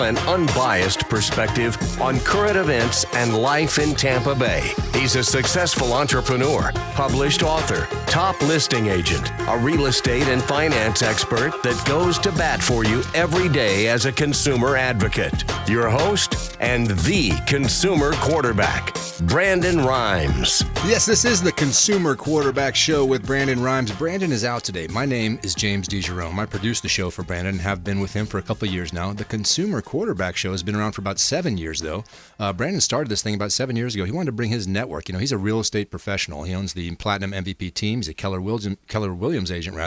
an unbiased perspective on current events and life in Tampa Bay. He's a successful entrepreneur, published author, top listing agent, a real estate and finance expert that goes to bat for you every day as a consumer advocate. Your host and the consumer quarterback, Brandon Rhymes. Yes, this is the Consumer Quarterback Show with Brandon Rhymes. Brandon is out today. My name is James DeJerome. I produce the show for Brandon and have been with him for a couple of years now. The Consumer Quarterback Show has been around for about 7 years, though. Brandon started this thing about 7 years ago. He wanted to bring his network. You know, he's a real estate professional. He owns the Platinum MVP team. He's a Keller Williams agent,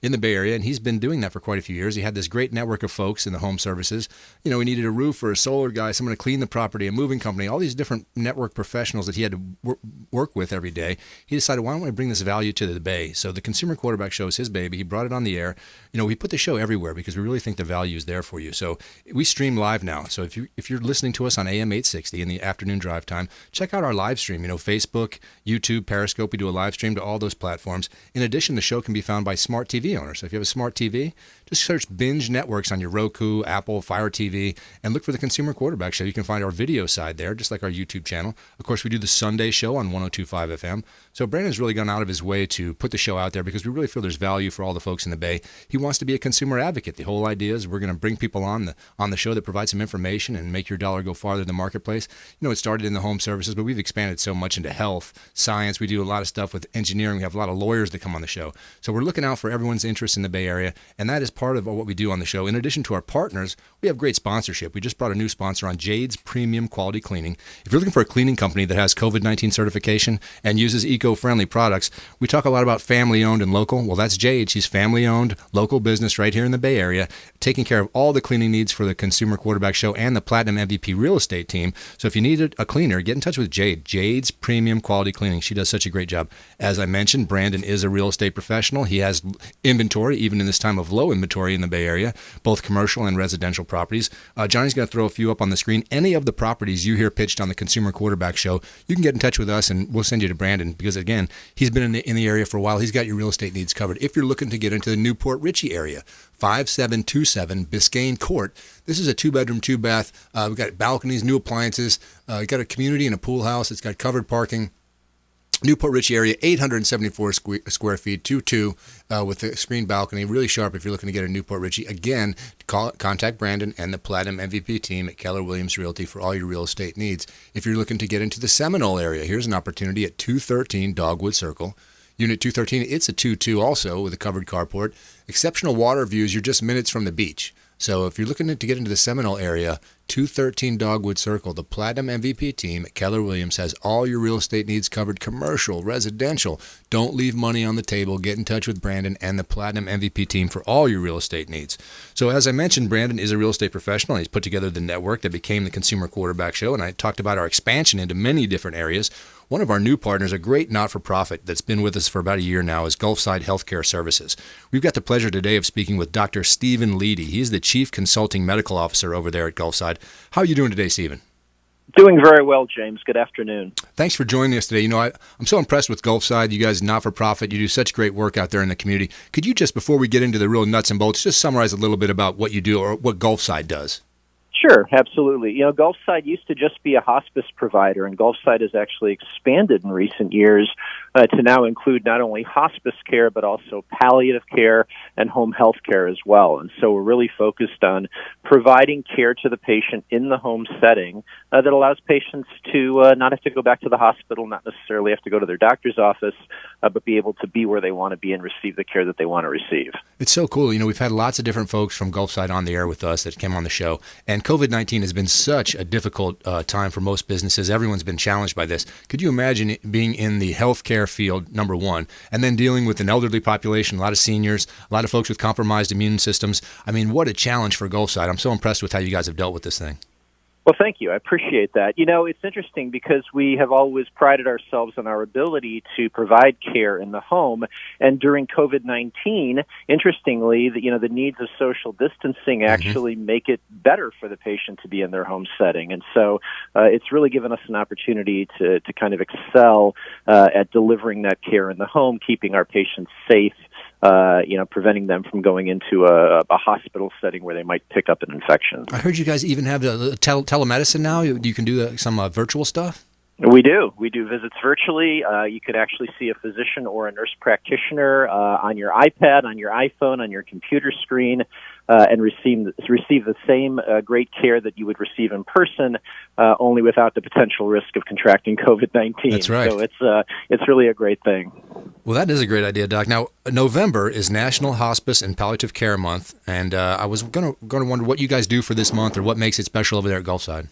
in the Bay Area, and he's been doing that for quite a few years. He had this great network of folks in the home services. You know, he needed a roofer, a solar guy, someone to clean the property, a moving company, all these different network professionals that he had to work with every day. He decided, why don't I bring this value to the Bay? So the Consumer Quarterback Show is his baby. He brought it on the air. You know, we put the show everywhere because we really think the value is there for you. So we stream live now. So if you're listening to us on AM 860 in the afternoon drive time, check out our live stream. You know, Facebook, YouTube, Periscope. We do a live stream to all those platforms. In addition, the show can be found by smart TV owners. So if you have a smart TV, just search Binge Networks on your Roku, Apple, Fire TV, and look for the Consumer Quarterback Show. You can find our video side there, just like our YouTube channel. Of course, we do the Sunday show on 102.5 FM. So Brandon's really gone out of his way to put the show out there because we really feel there's value for all the folks in the Bay. He wants to be a consumer advocate. The whole idea is we're going to bring people on the show that provide some information and make your dollar go farther in the marketplace. You know, it started in the home services, but we've expanded so much into health, science. We do a lot of stuff with engineering. We have a lot of lawyers that come on the show. So we're looking out for everyone's interest in the Bay Area, and that is part of what we do on the show. In addition to our partners, we have great sponsorship. We just brought a new sponsor on, Jade's Premium Quality Cleaning. If you're looking for a cleaning company that has COVID-19 certification and uses eco-friendly products, we talk a lot about family-owned and local. Well, that's Jade. She's family-owned, local business right here in the Bay Area, taking care of all the cleaning needs for the Consumer Quarterback Show and the Platinum MVP real estate team. So if you need a cleaner, get in touch with Jade. Jade's Premium Quality Cleaning. She does such a great job. As I mentioned, Brandon is a real estate professional. He has inventory, even in this time of low inventory in the Bay Area, both commercial and residential properties. Johnny's going to throw a few up on the screen. Any of the properties you hear pitched on the Consumer Quarterback Show, you can get in touch with us and we'll send you to Brandon because, again, he's been in the area for a while. He's got your real estate needs covered. If you're looking to get into the Newport Richey area, 5727 Biscayne Court. This is a 2-bedroom, 2-bath. We've got balconies, new appliances. We've got a community and a pool house. It's got covered parking. Newport Richey area, 874 square feet, 2-2 with a screened balcony. Really sharp if you're looking to get a Newport Richey. Again, contact Brandon and the Platinum MVP team at Keller Williams Realty for all your real estate needs. If you're looking to get into the Seminole area, here's an opportunity at 213 Dogwood Circle. Unit 213, it's a 2-2 also with a covered carport. Exceptional water views, you're just minutes from the beach. So if you're looking to get into the Seminole area, 213 Dogwood Circle, the Platinum MVP team at Keller Williams has all your real estate needs covered, commercial, residential. Don't leave money on the table. Get in touch with Brandon and the Platinum MVP team for all your real estate needs. So as I mentioned, Brandon is a real estate professional. He's put together the network that became the Consumer Quarterback Show, and I talked about our expansion into many different areas. One of our new partners, a great not-for-profit that's been with us for about a year now, is Gulfside Healthcare Services. We've got the pleasure today of speaking with Dr. Stephen Leedy. He's the Chief Consulting Medical Officer over there at Gulfside. How are you doing today, Stephen? Doing very well, James. Good afternoon. Thanks for joining us today. You know, I'm so impressed with Gulfside. You guys, not-for-profit, you do such great work out there in the community. Could you just, before we get into the real nuts and bolts, just summarize a little bit about what you do or what Gulfside does? Sure, absolutely. You know, Gulfside used to just be a hospice provider, and Gulfside has actually expanded in recent years to now include not only hospice care, but also palliative care and home health care as well. And so we're really focused on providing care to the patient in the home setting that allows patients to not have to go back to the hospital, not necessarily have to go to their doctor's office, but be able to be where they want to be and receive the care that they want to receive. It's so cool. You know, we've had lots of different folks from Gulfside on the air with us that came on the show, and COVID-19 has been such a difficult time for most businesses. Everyone's been challenged by this. Could you imagine being in the healthcare field, number one, and then dealing with an elderly population, a lot of seniors, a lot of folks with compromised immune systems? I mean, what a challenge for Gulfside. I'm so impressed with how you guys have dealt with this thing. Well, thank you. I appreciate that. You know, it's interesting because we have always prided ourselves on our ability to provide care in the home. And during COVID-19, interestingly, the needs of social distancing actually make it better for the patient to be in their home setting. And so it's really given us an opportunity to kind of excel at delivering that care in the home, keeping our patients safe preventing them from going into a hospital setting where they might pick up an infection. I heard you guys even have telemedicine now. You can do some virtual stuff? We do. We do visits virtually. You could actually see a physician or a nurse practitioner on your iPad, on your iPhone, on your computer screen, and receive the same great care that you would receive in person, only without the potential risk of contracting COVID-19. That's right. So it's really a great thing. Well, that is a great idea, Doc. Now, November is National Hospice and Palliative Care Month, and I was going to wonder what you guys do for this month or what makes it special over there at Gulfside.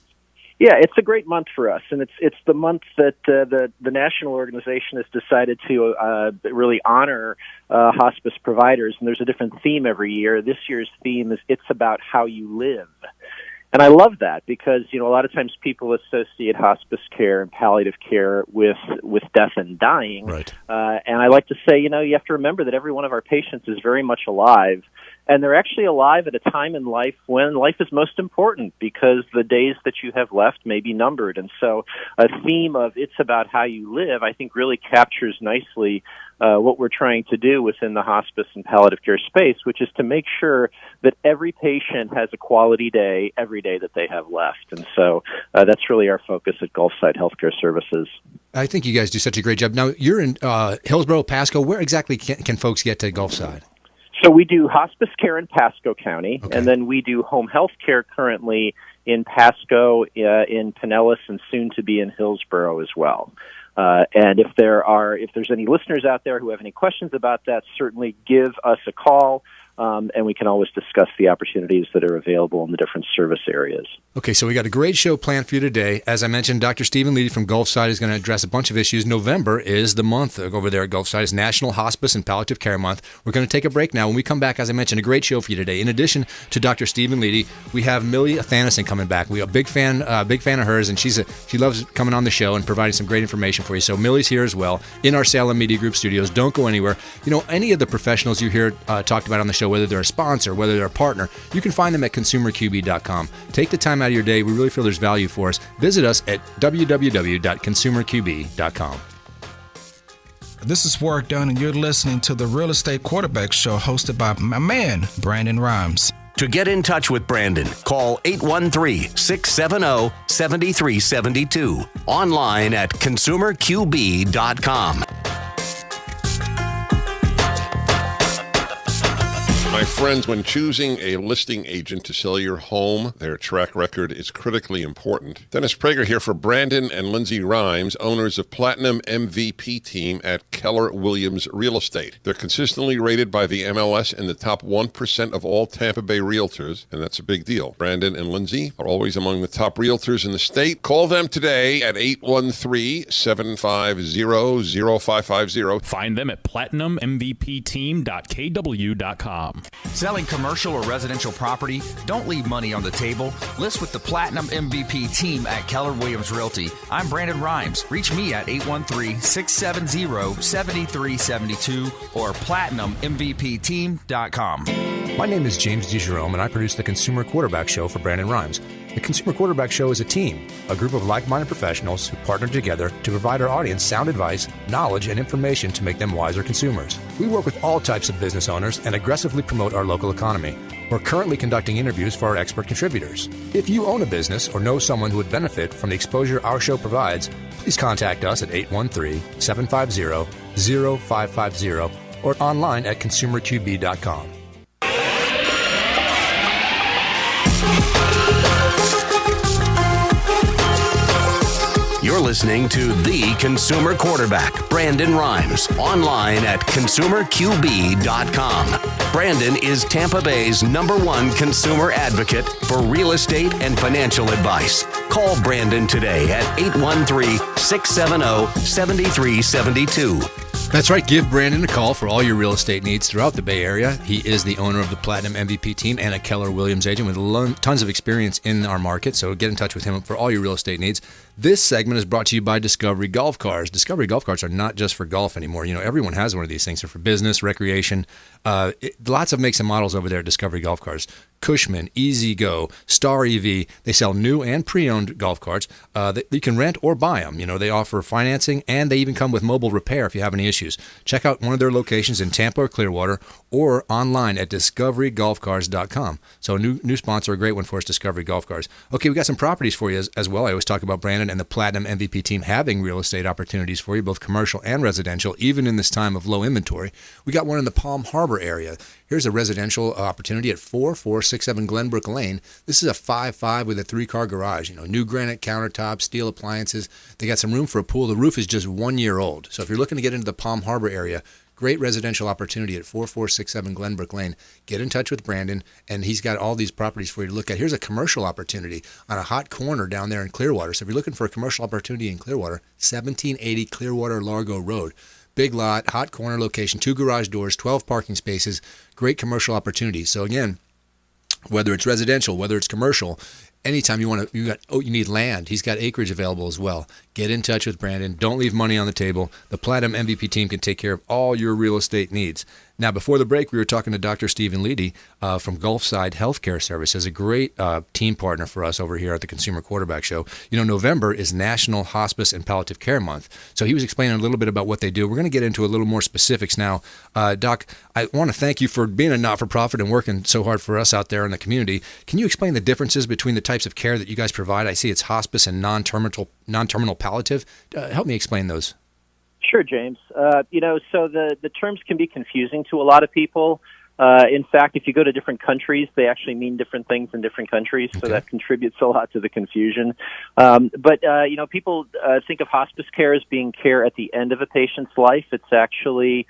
Yeah, it's a great month for us, and it's the month that the national organization has decided to really honor hospice providers, and there's a different theme every year. This year's theme is "It's About How You Live." And I love that because, a lot of times people associate hospice care and palliative care with death and dying. Right. And I like to say, you have to remember that every one of our patients is very much alive. And they're actually alive at a time in life when life is most important because the days that you have left may be numbered. And so a theme of "It's About How You Live," I think really captures nicely what we're trying to do within the hospice and palliative care space, which is to make sure that every patient has a quality day every day that they have left. And so that's really our focus at Gulfside Healthcare Services. I think you guys do such a great job. Now, you're in Hillsborough, Pasco. Where exactly can folks get to Gulfside? So we do hospice care in Pasco County, okay. And then we do home health care currently in Pasco, in Pinellas, and soon to be in Hillsborough as well. And if there's any listeners out there who have any questions about that, certainly give us a call. And we can always discuss the opportunities that are available in the different service areas. Okay, so we got a great show planned for you today. As I mentioned, Dr. Stephen Leedy from Gulfside is going to address a bunch of issues. November is the month over there at Gulfside. It's National Hospice and Palliative Care Month. We're going to take a break now. When we come back, as I mentioned, a great show for you today. In addition to Dr. Stephen Leedy, we have Millie Athanason coming back. We're a big fan of hers, and she loves coming on the show and providing some great information for you. So Millie's here as well in our Salem Media Group studios. Don't go anywhere. Any of the professionals you hear talked about on the show, whether they're a sponsor, whether they're a partner, you can find them at consumerqb.com. Take the time out of your day. We really feel there's value for us. Visit us at www.consumerqb.com. This is Work Done, and you're listening to the Real Estate Quarterback Show hosted by my man, Brandon Rhymes. To get in touch with Brandon, call 813-670-7372. Online at consumerqb.com. My friends, when choosing a listing agent to sell your home, their track record is critically important. Dennis Prager here for Brandon and Lindsay Rhymes, owners of Platinum MVP Team at Keller Williams Real Estate. They're consistently rated by the MLS in the top 1% of all Tampa Bay realtors, and that's a big deal. Brandon and Lindsay are always among the top realtors in the state. Call them today at 813-750-0550. Find them at platinummvpteam.kw.com. Selling commercial or residential property? Don't leave money on the table. List with the Platinum MVP team at Keller Williams Realty. I'm Brandon Rhymes. Reach me at 813-670-7372 or platinummvpteam.com. My name is James DeJerome, and I produce the Consumer Quarterback Show for Brandon Rhymes. The Consumer Quarterback Show is a team, a group of like-minded professionals who partner together to provide our audience sound advice, knowledge, and information to make them wiser consumers. We work with all types of business owners and aggressively promote our local economy. We're currently conducting interviews for our expert contributors. If you own a business or know someone who would benefit from the exposure our show provides, please contact us at 813-750-0550 or online at consumerqb.com. You're listening to The Consumer Quarterback, Brandon Rhymes, online at consumerqb.com. Brandon is Tampa Bay's #1 consumer advocate for real estate and financial advice. Call Brandon today at 813-670-7372. That's right. Give Brandon a call for all your real estate needs throughout the Bay Area. He is the owner of the Platinum MVP Team and a Keller Williams agent with tons of experience in our market. So get in touch with him for all your real estate needs. This segment is brought to you by Discovery Golf Cars. Discovery Golf Cars are not just for golf anymore. Everyone has one of these things. They're for business, recreation. Lots of makes and models over there at Discovery Golf Cars. Cushman, Easy Go, Star EV. They sell new and pre-owned golf carts. You can rent or buy them. They offer financing, and they even come with mobile repair if you have any issues. Check out one of their locations in Tampa or Clearwater, or online at discoverygolfcars.com. So a new sponsor, a great one for us, Discovery Golf Cars. Okay, we got some properties for you as well. I always talk about Brandon and the Platinum MVP team having real estate opportunities for you, both commercial and residential, even in this time of low inventory. We got one in the Palm Harbor area. Here's a residential opportunity at 4467 Glenbrook Lane. This is a 5.5 with a 3-car garage. New granite countertops, steel appliances. They got some room for a pool. The roof is just 1 year old. So if you're looking to get into the Palm Harbor area, great residential opportunity at 4467 Glenbrook Lane. Get in touch with Brandon, and he's got all these properties for you to look at. Here's a commercial opportunity on a hot corner down there in Clearwater. So if you're looking for a commercial opportunity in Clearwater, 1780 Clearwater Largo Road. Big lot, hot corner location, 2 garage doors, 12 parking spaces, great commercial opportunity. So again, whether it's residential, whether it's commercial, anytime you need land, he's got acreage available as well. Get in touch with Brandon. Don't leave money on the table. The Platinum MVP team can take care of all your real estate needs. Now, before the break, we were talking to Dr. Stephen Leedy from Gulfside Healthcare Services, a great team partner for us over here at the Consumer Quarterback Show. November is National Hospice and Palliative Care Month. So he was explaining a little bit about what they do. We're going to get into a little more specifics now. Doc, I want to thank you for being a not-for-profit and working so hard for us out there in the community. Can you explain the differences between the types of care that you guys provide? I see it's hospice and non-terminal palliative. Help me explain those. Sure, James. So the terms can be confusing to a lot of people. In fact, if you go to different countries, they actually mean different things in different countries, so that contributes a lot to the confusion. But people think of hospice care as being care at the end of a patient's life. It's actually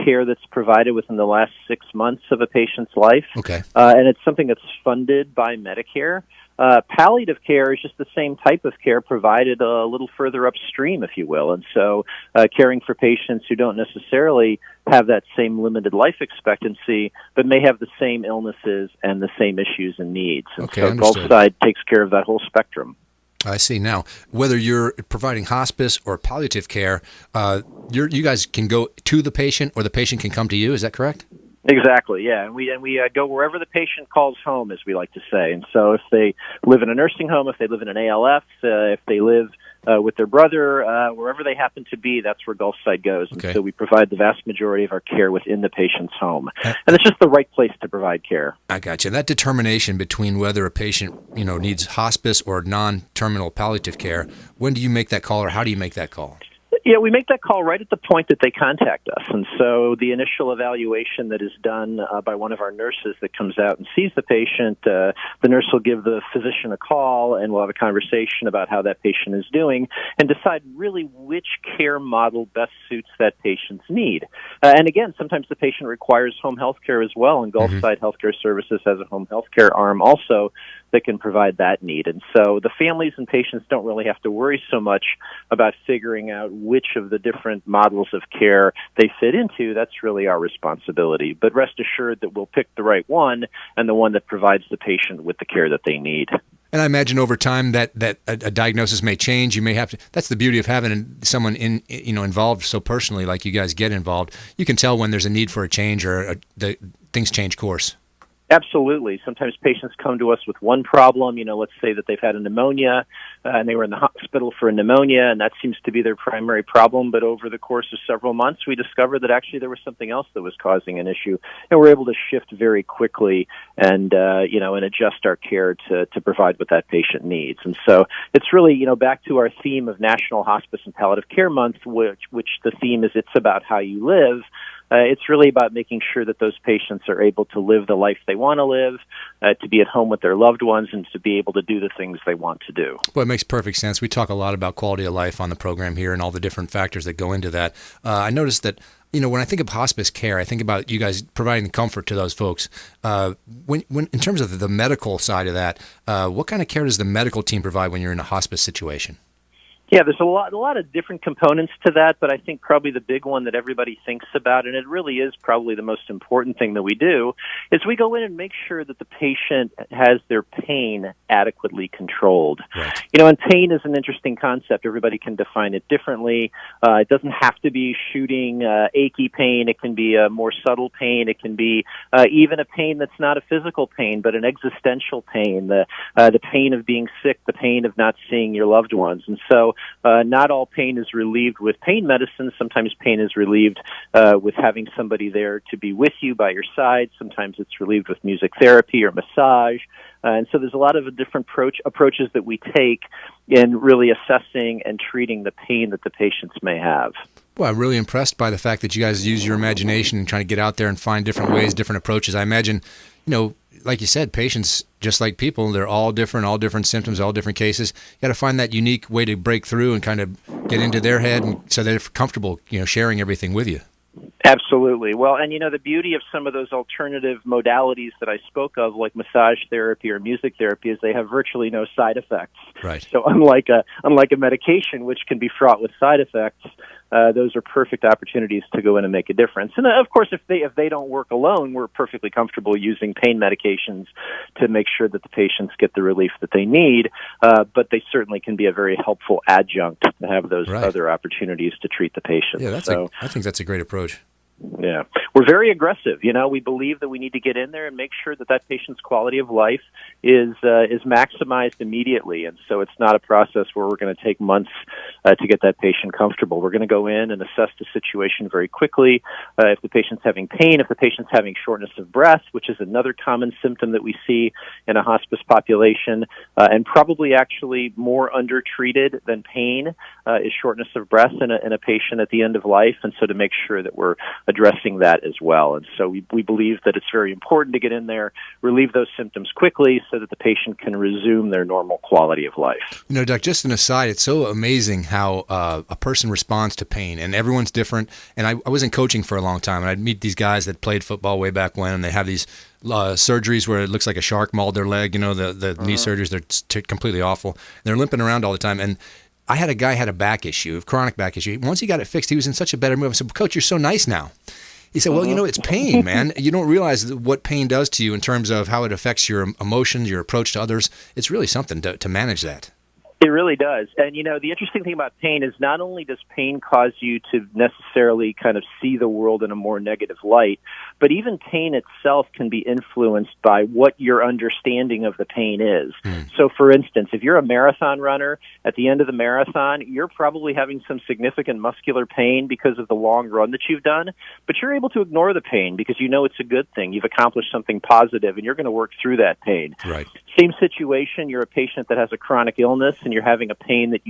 care that's provided within the last 6 months of a patient's life. Okay. And it's something that's funded by Medicare. Palliative care is just the same type of care provided a little further upstream, if you will. And so caring for patients who don't necessarily have that same limited life expectancy, but may have the same illnesses and the same issues and needs. And so Gulfside takes care of that whole spectrum. I see. Now, whether you're providing hospice or palliative care, you guys can go to the patient or the patient can come to you. Is that correct? Exactly, yeah. And we go wherever the patient calls home, as we like to say. And so if they live in a nursing home, if they live in an ALF, if they live with their brother, wherever they happen to be, that's where Gulfside goes. And so we provide the vast majority of our care within the patient's home. And it's just the right place to provide care. I got you. And that determination between whether a patient, needs hospice or non-terminal palliative care, when do you make that call, or how do you make that call? Yeah, we make that call right at the point that they contact us. And so the initial evaluation that is done by one of our nurses that comes out and sees the patient, the nurse will give the physician a call, and we'll have a conversation about how that patient is doing and decide really which care model best suits that patient's need. And again, sometimes the patient requires home health care as well, and Gulfside Healthcare Services has a home health care arm also that can provide that need. And so the families and patients don't really have to worry so much about figuring out which of the different models of care they fit into. That's really our responsibility. But rest assured that we'll pick the right one, and the one that provides the patient with the care that they need. And I imagine over time that a diagnosis may change. You may have to. That's the beauty of having someone involved so personally, like you guys get involved. You can tell when there's a need for a change or things change course. Absolutely. Sometimes patients come to us with one problem. Let's say that they've had a pneumonia and they were in the hospital for a pneumonia, and that seems to be their primary problem. But over the course of several months, we discovered that actually there was something else that was causing an issue, and we're able to shift very quickly and adjust our care to provide what that patient needs. And so it's really back to our theme of National Hospice and Palliative Care Month, which the theme is it's about how you live. It's really about making sure that those patients are able to live the life they want to live, to be at home with their loved ones, and to be able to do the things they want to do. Well, it makes perfect sense. We talk a lot about quality of life on the program here and all the different factors that go into that. I noticed that, when I think of hospice care, I think about you guys providing comfort to those folks. When in terms of the medical side of that, what kind of care does the medical team provide when you're in a hospice situation? Yeah, there's a lot of different components to that, but I think probably the big one that everybody thinks about, and it really is probably the most important thing that we do, is we go in and make sure that the patient has their pain adequately controlled. Right. And pain is an interesting concept. Everybody can define it differently. It doesn't have to be shooting, achy pain. It can be a more subtle pain. It can be even a pain that's not a physical pain, but an existential pain, the pain of being sick, the pain of not seeing your loved ones. And so not all pain is relieved with pain medicine. Sometimes pain is relieved with having somebody there to be with you by your side. Sometimes it's relieved with music therapy or massage. And so there's a lot of different approaches that we take in really assessing and treating the pain that the patients may have. Well, I'm really impressed by the fact that you guys use your imagination and trying to get out there and find different ways, different approaches. I imagine, like you said, patients, just like people, they're all different symptoms, all different cases. You got to find that unique way to break through and kind of get into their head, and so they're comfortable, sharing everything with you. Absolutely. Well, and the beauty of some of those alternative modalities that I spoke of, like massage therapy or music therapy, is they have virtually no side effects. Right. So unlike a medication, which can be fraught with side effects, those are perfect opportunities to go in and make a difference. And of course, if they don't work alone, we're perfectly comfortable using pain medications to make sure that the patients get the relief that they need. But they certainly can be a very helpful adjunct to have those other opportunities to treat the patients. Yeah, I think that's a great approach. Yeah. We're very aggressive. We believe that we need to get in there and make sure that patient's quality of life is maximized immediately. And so it's not a process where we're going to take months to get that patient comfortable. We're going to go in and assess the situation very quickly. If the patient's having pain, if the patient's having shortness of breath, which is another common symptom that we see in a hospice population, and probably actually more undertreated than pain, is shortness of breath in a patient at the end of life. And so to make sure that we're addressing that as well. And so we believe that it's very important to get in there, relieve those symptoms quickly so that the patient can resume their normal quality of life. Doc, just an aside, it's so amazing how a person responds to pain, and everyone's different. And I was in coaching for a long time, and I'd meet these guys that played football way back when, and they have these surgeries where it looks like a shark mauled their leg, the knee surgeries, they're completely awful. They're limping around all the time. And I had a guy had a back issue, a chronic back issue. Once he got it fixed, he was in such a better mood. I said, Coach, you're so nice now. He said, well, it's pain, man. You don't realize what pain does to you in terms of how it affects your emotions, your approach to others. It's really something to manage that. It really does. And, the interesting thing about pain is not only does pain cause you to necessarily kind of see the world in a more negative light, but even pain itself can be influenced by what your understanding of the pain is. So, for instance, if you're a marathon runner, at the end of the marathon, you're probably having some significant muscular pain because of the long run that you've done, but you're able to ignore the pain because it's a good thing. You've accomplished something positive, and you're going to work through that pain. Right. Same situation, you're a patient that has a chronic illness, and you're having a pain that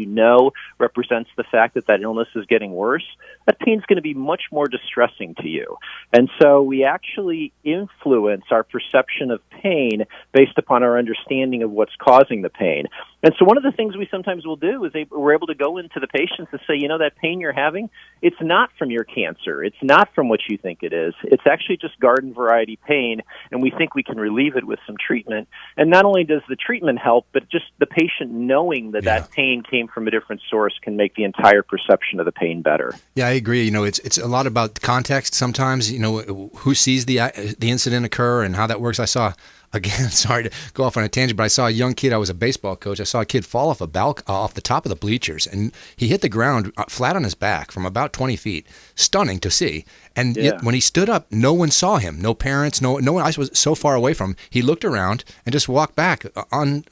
represents the fact that illness is getting worse. That pain's going to be much more distressing to you. And so we actually influence our perception of pain based upon our understanding of what's causing the pain. And so one of the things we sometimes will do is we're able to go into the patients and say, that pain you're having, it's not from your cancer. It's not from what you think it is. It's actually just garden variety pain, and we think we can relieve it with some treatment. And not only does the treatment help, but just the patient knowing that pain came from a different source can make the entire perception of the pain better. Yeah, I agree. It's a lot about context sometimes, who sees the incident occur and how that works. I saw, again, sorry to go off on a tangent, but I saw a young kid. I was a baseball coach. I saw a kid fall off off the top of the bleachers, and he hit the ground flat on his back from about 20 feet. Stunning to see. And yet when he stood up, no one saw him. No parents, no one. I was so far away from him. He looked around and just walked back on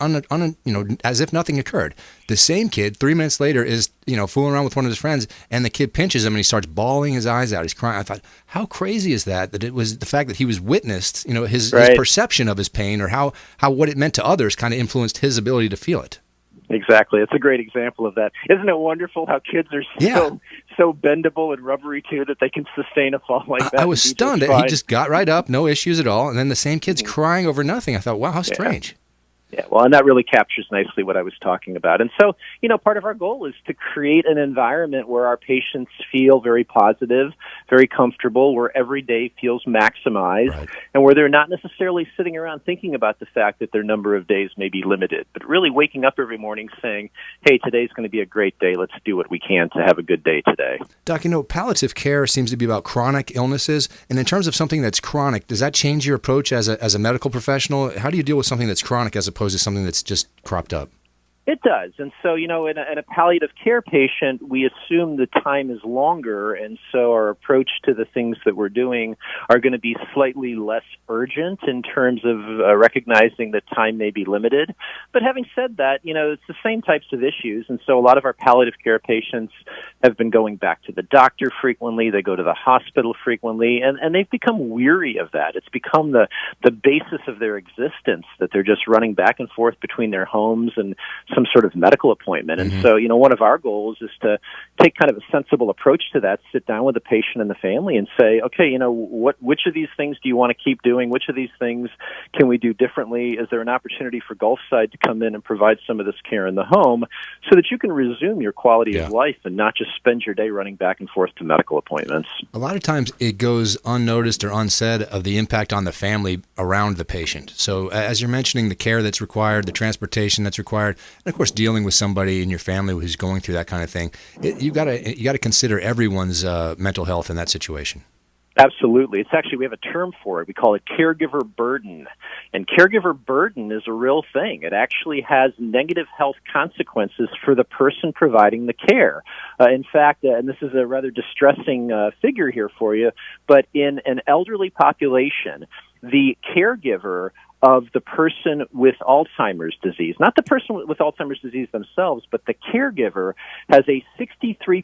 as if nothing occurred. The same kid 3 minutes later is fooling around with one of his friends, and the kid pinches him and he starts bawling his eyes out. He's crying. I thought, how crazy is that? That it was the fact that he was witnessed. His perception of his pain, or how what it meant to others, kind of influenced his ability to feel it. Exactly. It's a great example of that. Isn't it wonderful how kids are so bendable and rubbery, too, that they can sustain a fall like that? I was stunned. He just got right up, no issues at all, and then the same kid's crying over nothing. I thought, wow, how strange. Yeah, well, and that really captures nicely what I was talking about. And so, part of our goal is to create an environment where our patients feel very positive, very comfortable, where every day feels maximized, right, and where they're not necessarily sitting around thinking about the fact that their number of days may be limited, but really waking up every morning saying, hey, today's going to be a great day. Let's do what we can to have a good day today. Doc, palliative care seems to be about chronic illnesses. And in terms of something that's chronic, does that change your approach as a medical professional? How do you deal with something that's chronic as opposed to something that's just cropped up? It does. And so, in a palliative care patient, we assume the time is longer, and so our approach to the things that we're doing are going to be slightly less urgent in terms of recognizing that time may be limited. But having said that, it's the same types of issues, and so a lot of our palliative care patients have been going back to the doctor frequently. They go to the hospital frequently, and they've become weary of that. It's become the basis of their existence, that they're just running back and forth between their homes and some sort of medical appointment. And so, one of our goals is to take kind of a sensible approach to that, sit down with the patient and the family and say, okay, which of these things do you want to keep doing? Which of these things can we do differently? Is there an opportunity for Gulfside to come in and provide some of this care in the home so that you can resume your quality of life and not just spend your day running back and forth to medical appointments? A lot of times it goes unnoticed or unsaid of the impact on the family around the patient. So as you're mentioning the care that's required, the transportation that's required, and of course dealing with somebody in your family who's going through that kind of thing, you got to consider everyone's mental health in that situation. Absolutely. It's actually, we have a term for it. We call it caregiver burden. And caregiver burden is a real thing. It actually has negative health consequences for the person providing the care. In fact, and this is a rather distressing figure here for you, but in an elderly population, the caregiver of the person with Alzheimer's disease, not the person with Alzheimer's disease themselves, but the caregiver has a 63%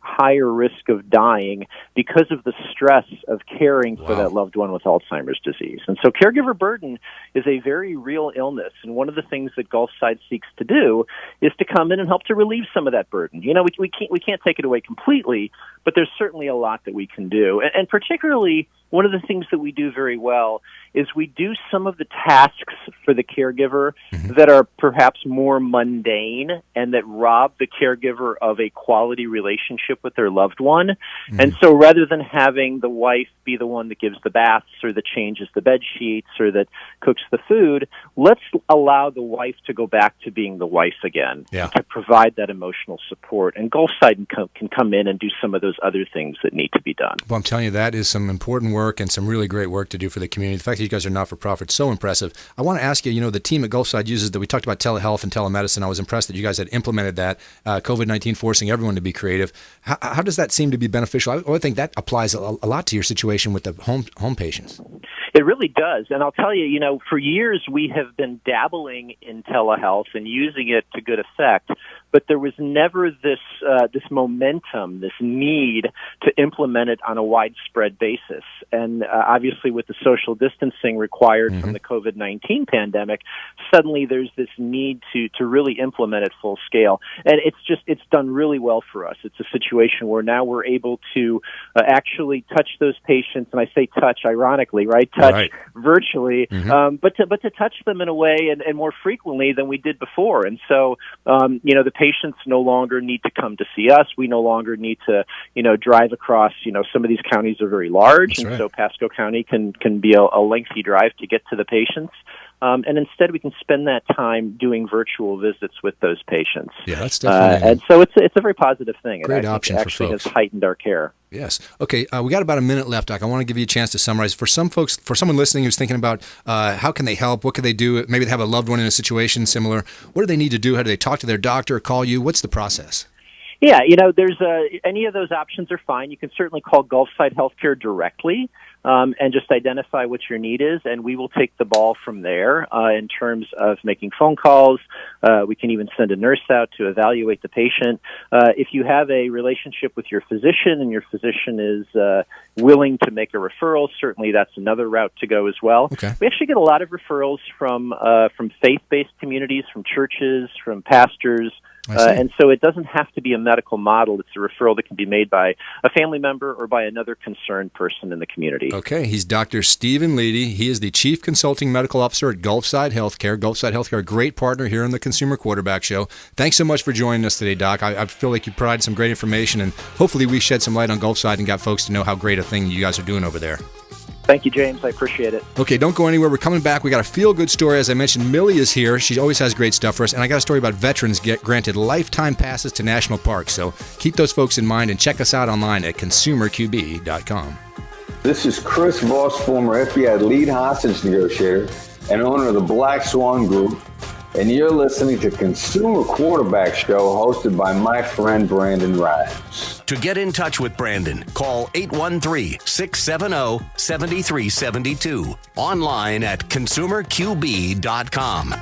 higher risk of dying because of the stress of caring for that loved one with Alzheimer's disease. And so caregiver burden is a very real illness, and one of the things that Gulfside seeks to do is to come in and help to relieve some of that burden. We can't take it away completely, but there's certainly a lot that we can do. And particularly, one of the things that we do very well is we do some of the tasks for the caregiver that are perhaps more mundane and that rob the caregiver of a quality relationship with their loved one. And so rather than having the wife be the one that gives the baths or that changes the bed sheets or that cooks the food, let's allow the wife to go back to being the wife again, to provide that emotional support. And Gulfside can come in and do some of those other things that need to be done. Well, I'm telling you, that is some important work and some really great work to do for the community. The fact that you guys are not-for-profit is so impressive. I want to ask you, the team at Gulfside uses that. We talked about telehealth and telemedicine. I was impressed that you guys had implemented that, COVID-19 forcing everyone to be creative. How does that seem to be beneficial? I would think that applies a lot to your situation with the home patients. It really does. And I'll tell you, for years we have been dabbling in telehealth and using it to good effect, but there was never this momentum, this need to implement it on a widespread basis. And obviously with the social distancing required from the COVID-19 pandemic, suddenly there's this need to really implement it full scale. And it's done really well for us. It's a situation where now we're able to actually touch those patients, and I say touch ironically, right? Touch virtually, but to touch them in a way and more frequently than we did before. And so, the patients no longer need to come to see us. We no longer need to, drive across, some of these counties are very large, so Pasco County can be a lengthy drive to get to the patients. And instead, we can spend that time doing virtual visits with those patients. Yeah, that's definitely. And so it's a very positive thing. Great option for folks. It actually has heightened our care. Yes. Okay. We got about a minute left, Doc. I want to give you a chance to summarize for some folks, for someone listening who's thinking about how can they help, what can they do? Maybe they have a loved one in a situation similar. What do they need to do? How do they talk to their doctor or call you? What's the process? Yeah, there's any of those options are fine. You can certainly call Gulfside Healthcare directly and just identify what your need is, and we will take the ball from there in terms of making phone calls. We can even send a nurse out to evaluate the patient. If you have a relationship with your physician and your physician is willing to make a referral, certainly that's another route to go as well. Okay. We actually get a lot of referrals from faith-based communities, from churches, from pastors, And so it doesn't have to be a medical model. It's a referral that can be made by a family member or by another concerned person in the community. Okay, he's Dr. Stephen Leedy. He is the Chief Consulting Medical Officer at Gulfside Healthcare. Gulfside Healthcare, a great partner here on the Consumer Quarterback Show. Thanks so much for joining us today, Doc. I feel like you provided some great information, and hopefully we shed some light on Gulfside and got folks to know how great a thing you guys are doing over there. Thank you, James. I appreciate it. Okay, don't go anywhere. We're coming back. We got a feel-good story. As I mentioned, Millie is here. She always has great stuff for us. And I got a story about veterans get granted lifetime passes to national parks. So keep those folks in mind and check us out online at consumerqb.com. This is Chris Voss, former FBI lead hostage negotiator and owner of the Black Swan Group. And you're listening to Consumer Quarterback Show, hosted by my friend Brandon Rhymes. To get in touch with Brandon, call 813-670-7372. Online at consumerqb.com.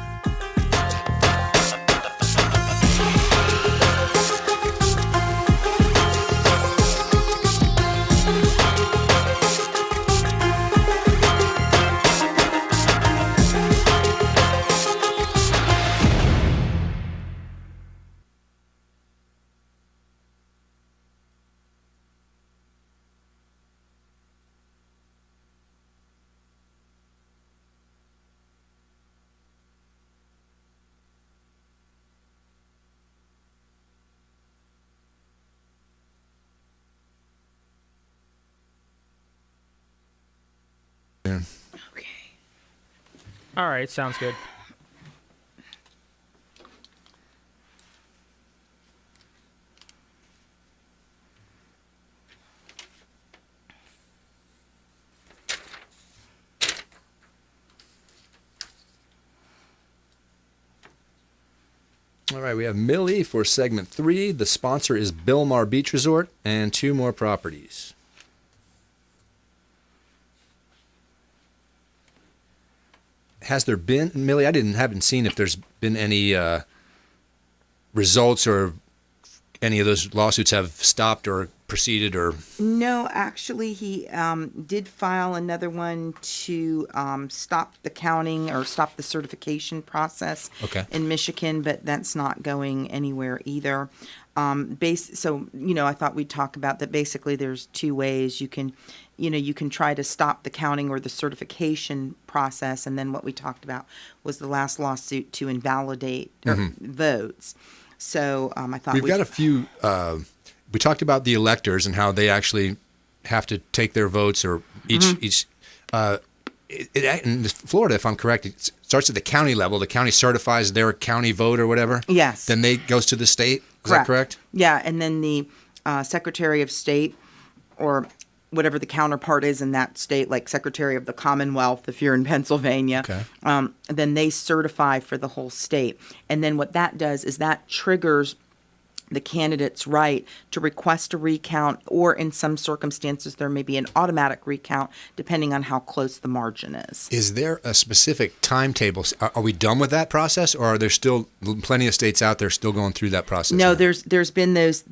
Okay. All right, sounds good. All right, we have Millie for segment 3. The sponsor is Bilmar Beach Resort and 2 more properties. Has there been, Millie, I haven't seen if there's been any results or any of those lawsuits have stopped or proceeded or... No, actually, he did file another one to stop the counting or stop the certification process in Michigan, but that's not going anywhere either. So, I thought we'd talk about that. Basically, there's 2 ways you can try to stop the counting or the certification process. And then what we talked about was the last lawsuit to invalidate votes. So I thought we've got a few. We talked about the electors and how they actually have to take their votes, or each. In Florida, if I'm correct, it starts at the county level. The county certifies their county vote or whatever. Yes. Then they goes to the state. Is that correct? Yeah, and then the Secretary of State, or whatever the counterpart is in that state, like Secretary of the Commonwealth, if you're in Pennsylvania, then they certify for the whole state. And then what that does is that triggers the candidate's right to request a recount, or in some circumstances there may be an automatic recount depending on how close the margin is. Is there a specific timetable? Are we done with that process, or are there still plenty of states out there still going through that process? No, there's been those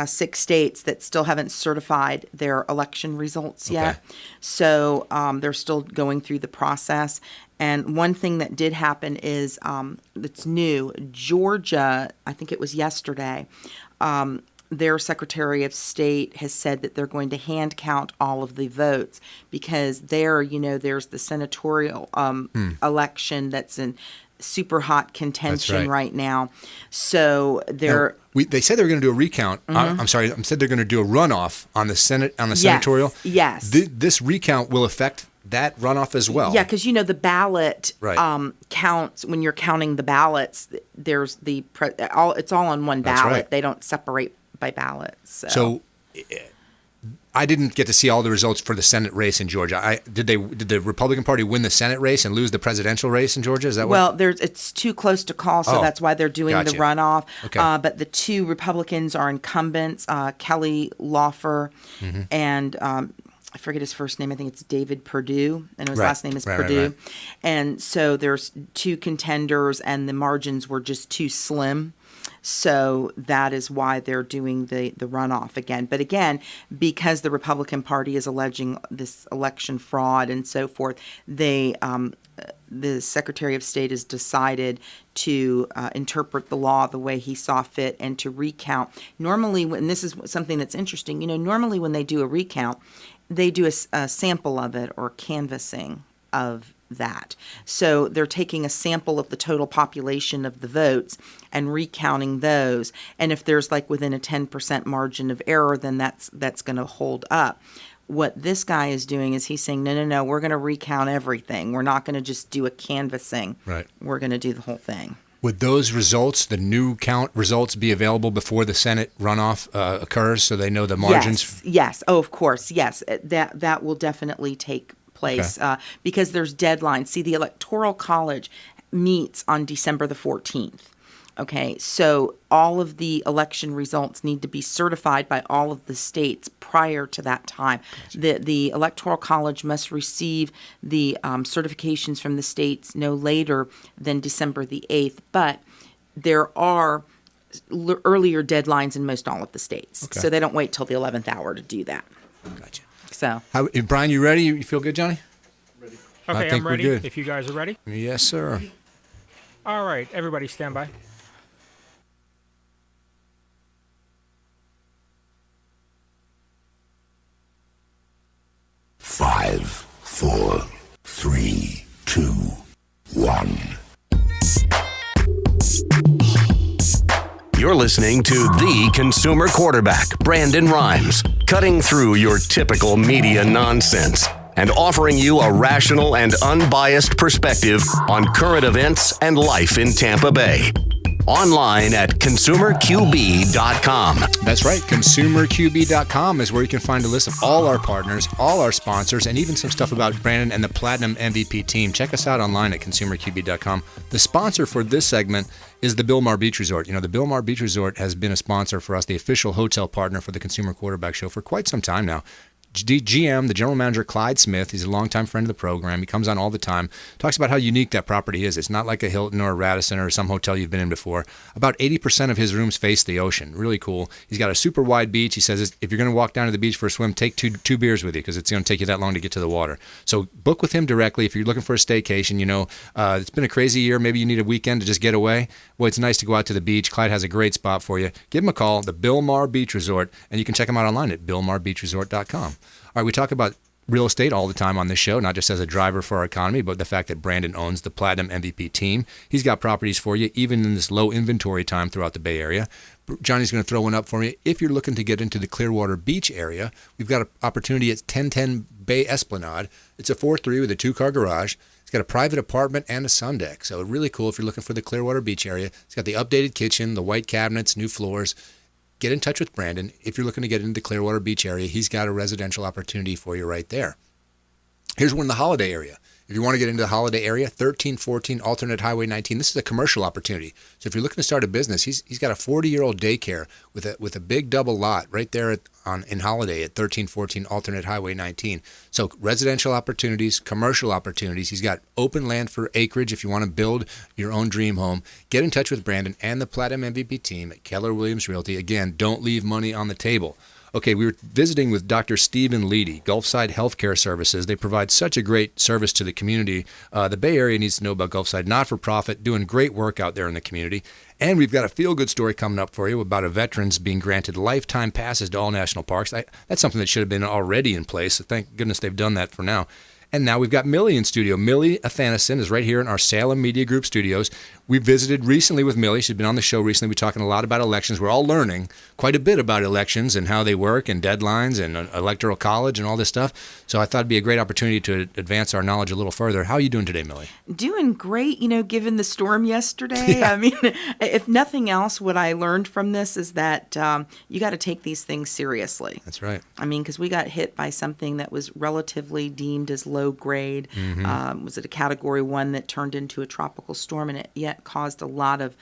6 states that still haven't certified their election results yet. So they're still going through the process. And one thing that did happen is that's new. Georgia, I think it was yesterday, their Secretary of State has said that they're going to hand count all of the votes, because there's the senatorial election that's in super hot contention right now. So they're... they said they were going to do a recount. I'm sorry, said they're going to do a runoff on the Senate, on the senatorial. Yes. This recount will affect that runoff as well. Yeah, because the ballot counts. When you're counting the ballots, there's it's all on one ballot. Right. They don't separate by ballots. So I didn't get to see all the results for the Senate race in Georgia. Did the Republican Party win the Senate race and lose the presidential race in Georgia? Is that it's too close to call, so that's why they're doing the runoff. Okay. But the 2 Republicans are incumbents, Kelly Loeffler and I forget his first name. I think it's David Perdue, and his last name is Perdue. Right. And so there's 2 contenders, and the margins were just too slim. So that is why they're doing the runoff again. But again, because the Republican Party is alleging this election fraud and so forth, they the Secretary of State has decided to interpret the law the way he saw fit and to recount. Normally, and this is something that's interesting, normally when they do a recount, they do a sample of it or canvassing of that. So they're taking a sample of the total population of the votes and recounting those. And if there's like within a 10% margin of error, then that's going to hold up. What this guy is doing is he's saying, no, we're going to recount everything. We're not going to just do a canvassing. Right. We're going to do the whole thing. Would those results, the new count results, be available before the Senate runoff occurs so they know the margins? Yes. Oh, of course. Yes. That will definitely take place because there's deadlines. See, the Electoral College meets on December the 14th. Okay, so all of the election results need to be certified by all of the states prior to that time. The Electoral College must receive the certifications from the states no later than December the 8th, but there are earlier deadlines in most all of the states. Okay. So they don't wait till the 11th hour to do that. Gotcha. So, Brian, you ready? You feel good, Johnny? Okay, I think I'm ready. we're good. If you guys are ready. Yes, sir. All right, everybody stand by. 5, 4, 3, 2, 1. You're listening to the consumer quarterback, Brandon Rhymes, cutting through your typical media nonsense and offering you a rational and unbiased perspective on current events and life in Tampa Bay. Online at consumerqb.com. That's right. ConsumerQB.com is where you can find a list of all our partners, all our sponsors, and even some stuff about Brandon and the Platinum MVP team. Check us out online at consumerqb.com. The sponsor for this segment is the Bilmar Beach Resort. The Bilmar Beach Resort has been a sponsor for us, the official hotel partner for the Consumer Quarterback Show for quite some time now. GM, the general manager, Clyde Smith, he's a longtime friend of the program. He comes on all the time, talks about how unique that property is. It's not like a Hilton or a Radisson or some hotel you've been in before. About 80% of his rooms face the ocean. Really cool. He's got a super wide beach. He says if you're going to walk down to the beach for a swim, take two beers with you because it's going to take you that long to get to the water. So book with him directly if you're looking for a staycation. It's been a crazy year. Maybe you need a weekend to just get away. Well, it's nice to go out to the beach. Clyde has a great spot for you. Give him a call, the Bilmar Beach Resort, and you can check him out online at bilmarbeachresort.com. All right, we talk about real estate all the time on this show, not just as a driver for our economy, but the fact that Brandon owns the Platinum MVP team. He's got properties for you, even in this low inventory time throughout the Bay Area. Johnny's going to throw one up for me. If you're looking to get into the Clearwater Beach area, we've got an opportunity at 1010 Bay Esplanade. It's a 4-3 with a 2-car garage. It's got a private apartment and a sun deck, so really cool if you're looking for the Clearwater Beach area. It's got the updated kitchen, the white cabinets, new floors. Get in touch with Brandon. If you're looking to get into the Clearwater Beach area, he's got a residential opportunity for you right there. Here's one in the Holiday area. If you want to get into the Holiday area, 1314 Alternate Highway 19. This is a commercial opportunity. So if you're looking to start a business, he's got a 40-year-old daycare with a big double lot right there in Holiday at 1314 Alternate Highway 19. So residential opportunities, commercial opportunities. He's got open land for acreage if you want to build your own dream home. Get in touch with Brandon and the Platinum MVP team at Keller Williams Realty. Again, don't leave money on the table. Okay, we were visiting with Dr. Stephen Leedy, Gulfside Healthcare Services. They provide such a great service to the community. The Bay Area needs to know about Gulfside, not-for-profit, doing great work out there in the community. And we've got a feel-good story coming up for you about a veterans being granted lifetime passes to all national parks. That's something that should have been already in place, so thank goodness they've done that for now. And now we've got Millie in studio. Millie Athanason is right here in our Salem Media Group studios. We visited recently with Millie. She's been on the show recently. We're talking a lot about elections. We're all learning quite a bit about elections and how they work and deadlines and electoral college and all this stuff. So I thought it'd be a great opportunity to advance our knowledge a little further. How are you doing today, Millie? Doing great, given the storm yesterday. Yeah. I mean, if nothing else, what I learned from this is that you got to take these things seriously. That's right. I mean, because we got hit by something that was relatively deemed as low grade. Mm-hmm. Was it a Category 1 that turned into a tropical storm, and it yet caused a lot of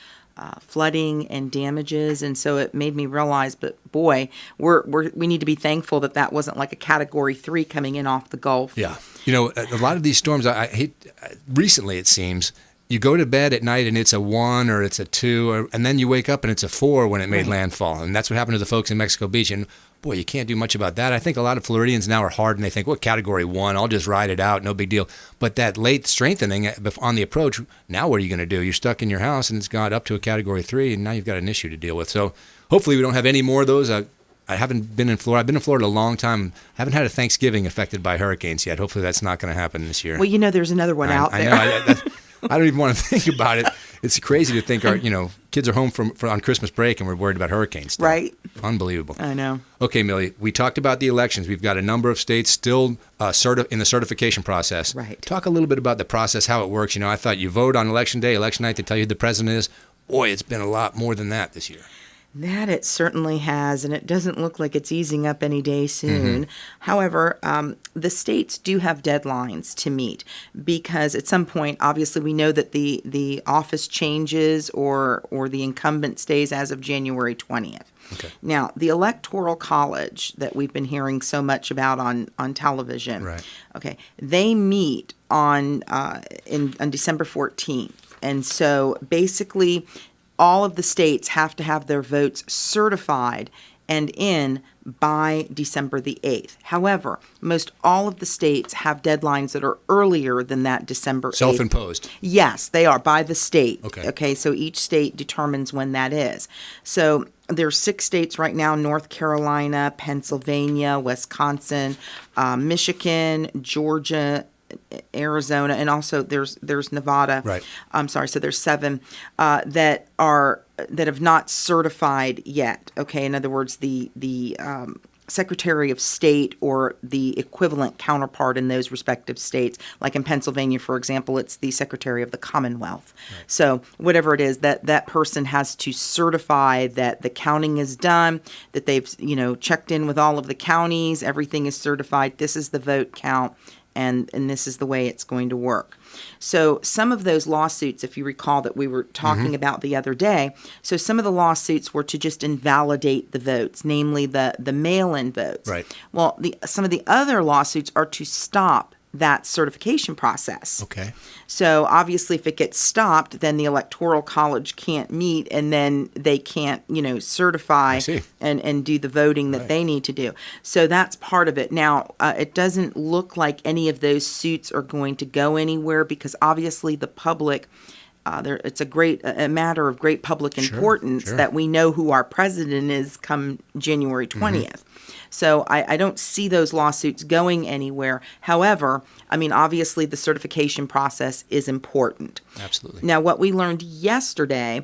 flooding and damages, and so it made me realize, but boy, we need to be thankful that wasn't like a Category 3 coming in off the Gulf. Yeah, a lot of these storms, I hate. Recently, it seems you go to bed at night and it's a 1 or it's a 2, and then you wake up and it's a 4 when it made landfall, and that's what happened to the folks in Mexico Beach. And boy, you can't do much about that. I think a lot of Floridians now are hard and they think, well, category 1, I'll just ride it out, no big deal. But that late strengthening on the approach, now what are you going to do? You're stuck in your house and it's gone up to a category 3 and now you've got an issue to deal with. So hopefully we don't have any more of those. I haven't been in Florida. I've been in Florida a long time. I haven't had a Thanksgiving affected by hurricanes yet. Hopefully that's not going to happen this year. Well, there's another one out there. I know. I don't even want to think about it. It's crazy to think our kids are home on Christmas break and we're worried about hurricanes still. Right. Unbelievable. I know. Okay, Millie, we talked about the elections. We've got a number of states still in the certification process. Right. Talk a little bit about the process, how it works. I thought you vote on election day, election night, they tell you who the president is. Boy, it's been a lot more than that this year. That it certainly has, and it doesn't look like it's easing up any day soon. However, the states do have deadlines to meet because at some point, obviously, we know that the office changes or the incumbent stays as of January 20th. Okay. Now, the Electoral College that we've been hearing so much about on television, right. Okay, they meet on December 14th, and so basically, all of the states have to have their votes certified and in by December the 8th. However, most all of the states have deadlines that are earlier than that December 8th. Self-imposed. Yes, they are by the state. Okay. So each state determines when that is. So there's 6 states right now: North Carolina, Pennsylvania, Wisconsin, Michigan, Georgia, Arizona, and also there's Nevada. Right. I'm sorry. So there's 7 that have not certified yet. Okay. In other words, the Secretary of State or the equivalent counterpart in those respective states, like in Pennsylvania, for example, it's the Secretary of the Commonwealth. Right. So whatever it is, that person has to certify that the counting is done, that they've checked in with all of the counties, everything is certified. This is the vote count. And this is the way it's going to work. So some of those lawsuits, if you recall that we were talking about the other day, so some of the lawsuits were to just invalidate the votes, namely the mail-in votes. Right. Well, some of the other lawsuits are to stop that certification process. Okay. So obviously if it gets stopped, then the Electoral College can't meet and then they can't, certify and do the voting that they need to do. So that's part of it. Now, it doesn't look like any of those suits are going to go anywhere because obviously the public, it's a matter of great public importance that we know who our president is come January 20th. So I don't see those lawsuits going anywhere. However, obviously the certification process is important. Absolutely. Now, what we learned yesterday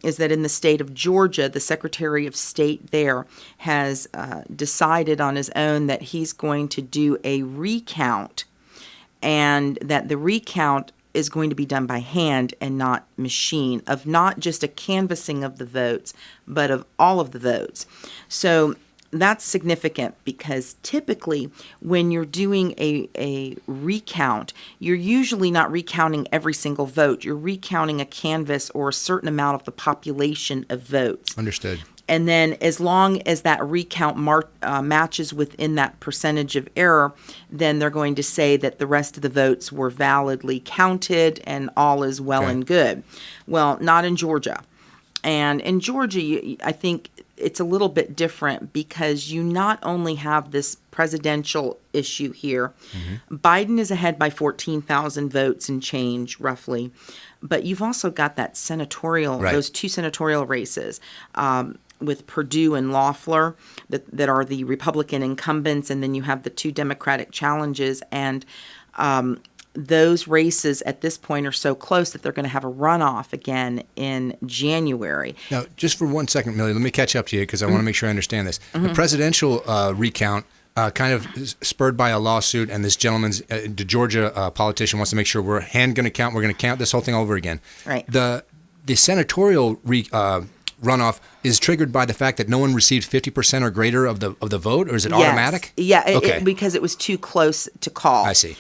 is that in the state of Georgia, the Secretary of State there has decided on his own that he's going to do a recount, and that the recount is going to be done by hand and not machine, of not just a canvassing of the votes, but of all of the votes. So that's significant because typically when you're doing a recount, you're usually not recounting every single vote. You're recounting a canvass or a certain amount of the population of votes. Understood. And then as long as that recount matches within that percentage of error, then they're going to say that the rest of the votes were validly counted and all is well and good. Well, not in Georgia. And in Georgia, I think it's a little bit different because you not only have this presidential issue here. Biden is ahead by 14,000 votes and change, roughly. But you've also got that senatorial, those 2 senatorial races with Perdue and Loeffler that are the Republican incumbents. And then you have the 2 Democratic challenges. And those races at this point are so close that they're going to have a runoff again in January. Now, just for 1 second, Millie, let me catch up to you because I want to make sure I understand this. The presidential recount kind of spurred by a lawsuit, and this gentleman's, the Georgia politician wants to make sure we're going to count this whole thing over again. Right. The senatorial runoff is triggered by the fact that no one received 50% or greater of the vote, or is it automatic? Yeah, because it was too close to call. I see.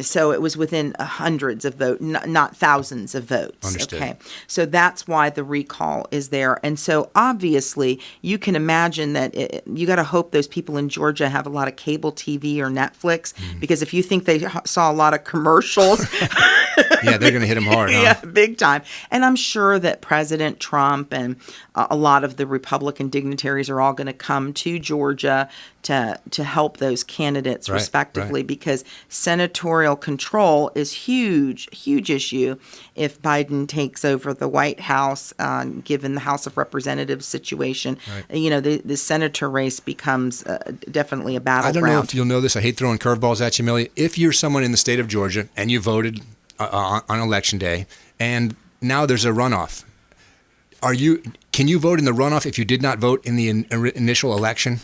So it was within hundreds of votes, not thousands of votes. Understood. Okay, so that's why the recall is there. And so obviously you can imagine that you got to hope those people in Georgia have a lot of cable TV or Netflix, because if you think they saw a lot of commercials Yeah, they're going to hit him hard, huh? Yeah, big time. And I'm sure that President Trump and a lot of the Republican dignitaries are all going to come to Georgia to help those candidates respectively, because senatorial control is huge issue if Biden takes over the White House, given the House of Representatives situation. The senator race becomes definitely a battleground. I don't know if you'll know this. I hate throwing curveballs at you, Millie. If you're someone in the state of Georgia and you voted on election day and now there's a runoff, can you vote in the runoff if you did not vote in the initial election?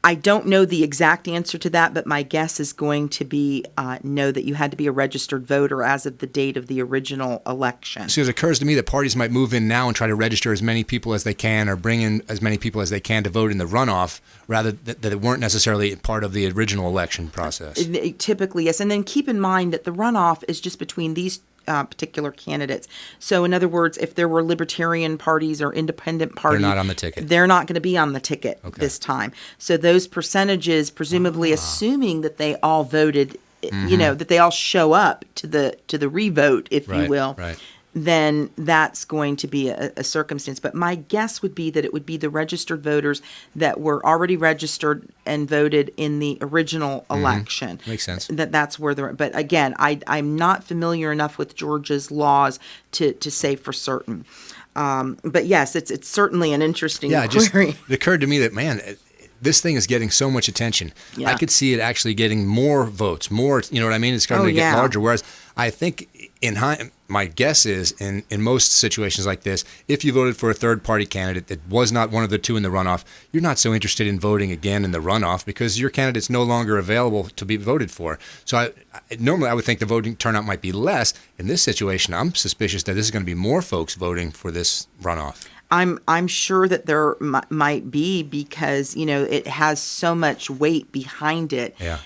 I don't know the exact answer to that, but my guess is going to be no, that you had to be a registered voter as of the date of the original election. So it occurs to me that parties might move in now and try to register as many people as they can, or bring in as many people as they can to vote in the runoff, rather that it weren't necessarily part of the original election process. Typically, yes. And then keep in mind that the runoff is just between these particular candidates. So in other words, if there were libertarian parties or independent parties, they're not on the ticket. They're not going to be on the ticket this time. So those percentages, presumably assuming that they all voted, that they all show up to the revote, if you will, then that's going to be a circumstance. But my guess would be that it would be the registered voters that were already registered and voted in the original election. Makes sense. That's where they're. But again, I'm not familiar enough with Georgia's laws to say for certain. But yes, it's certainly an interesting query. It occurred to me that, man, this thing is getting so much attention. Yeah. I could see it actually getting more votes, more, you know what I mean? It's starting to get larger. Whereas I think my guess is in most situations like this, if you voted for a third-party candidate that was not one of the two in the runoff, you're not so interested in voting again in the runoff because your candidate's no longer available to be voted for. So normally I would think the voting turnout might be less. In this situation, I'm suspicious that this is going to be more folks voting for this runoff. I'm sure that there might be, because it has so much weight behind it. Yeah.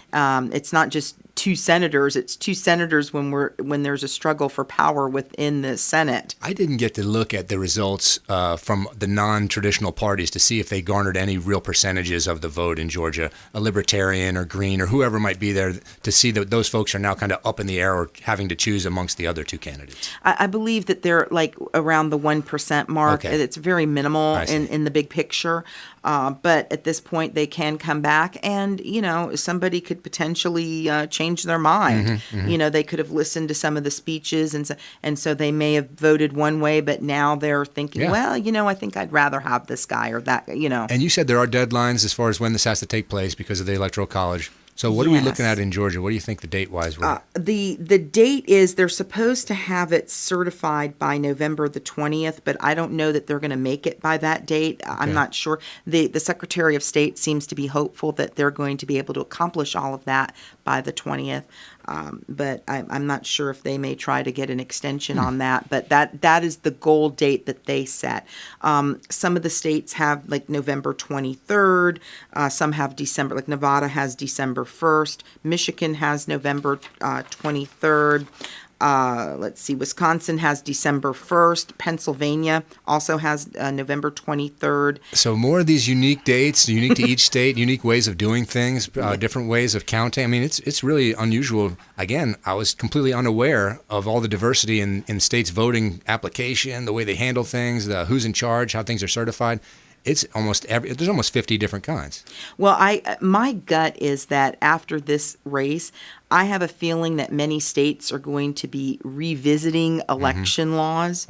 It's not just two senators. It's two senators when there's a struggle for power within the Senate. I didn't get to look at the results from the non-traditional parties to see if they garnered any real percentages of the vote in Georgia, a libertarian or green or whoever might be there, to see that those folks are now kind of up in the air or having to choose amongst the other two candidates. I believe that they're like around the 1% mark. Okay. It's very minimal in the big picture. But at this point, they can come back, and somebody could potentially change their mind. They could have listened to some of the speeches, and so they may have voted one way, but now they're thinking, I think I'd rather have this guy or that. And you said there are deadlines as far as when this has to take place because of the Electoral College. So what are we looking at in Georgia? What do you think the date-wise? The date is they're supposed to have it certified by November the 20th, but I don't know that they're going to make it by that date. Okay. I'm not sure. The Secretary of State seems to be hopeful that they're going to be able to accomplish all of that by the 20th. But I'm not sure if they may try to get an extension on that. But that is the goal date that they set. Some of the states have like November 23rd. Some have December, like Nevada has December 1st. Michigan has November 23rd. Let's see, Wisconsin has December 1st. Pennsylvania also has November 23rd. So more of these unique dates, unique to each state, unique ways of doing things, different ways of counting. I mean, it's really unusual. Again, I was completely unaware of all the diversity in states' voting application, the way they handle things, who's in charge, how things are certified. It's there's almost 50 different kinds. Well, my gut is that after this race, I have a feeling that many states are going to be revisiting election laws.